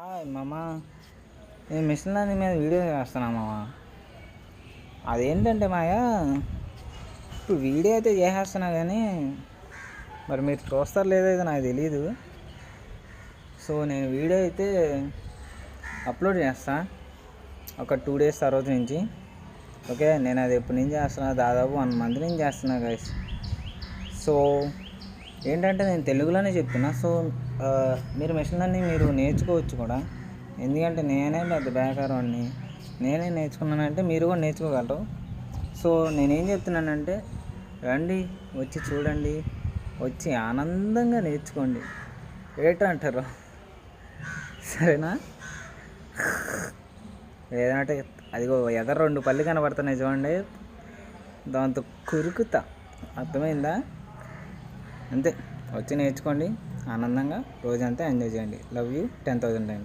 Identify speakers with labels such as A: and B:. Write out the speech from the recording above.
A: Hi మామ, నేను machine learning మీద వీడియో చేస్తున్నా మామ. అదేంటంటే మాయా, ఇప్పుడు వీడియో అయితే చేసేస్తున్నా కానీ మరి మీరు చూస్తారు లేదో అయితే నాకు తెలీదు. సో నేను వీడియో అయితే అప్లోడ్ చేస్తా ఒక 2 డేస్ తర్వాత నుంచి. ఓకే, నేను అది ఎప్పటి నుంచి చేస్తున్నా, దాదాపు 1 మంత్ నుంచి చేస్తున్నా గైస్. సో ఏంటంటే నేను తెలుగులోనే చెప్తున్నా. సో మీరు మిషన్ లర్నింగ్ మీరు నేర్చుకోవచ్చు కూడా, ఎందుకంటే నేనే పెద్ద బేకారోని, నేనే నేర్చుకున్నానంటే మీరు కూడా నేర్చుకోగలరు. సో నేనేం చెప్తున్నానంటే, రండి, వచ్చి చూడండి, వచ్చి ఆనందంగా నేర్చుకోండి. ఏంటంటారు? సరేనా? లేదంటే అదిగో ఎదర 2 పళ్ళు కనబడుతున్నాయి చూడండి, దాంతో కురుకుతా. అర్థమైందా? అంతే, వచ్చి నేర్చుకోండి, ఆనందంగా రోజంతా ఎంజాయ్ చేయండి. Love you 10,000 times.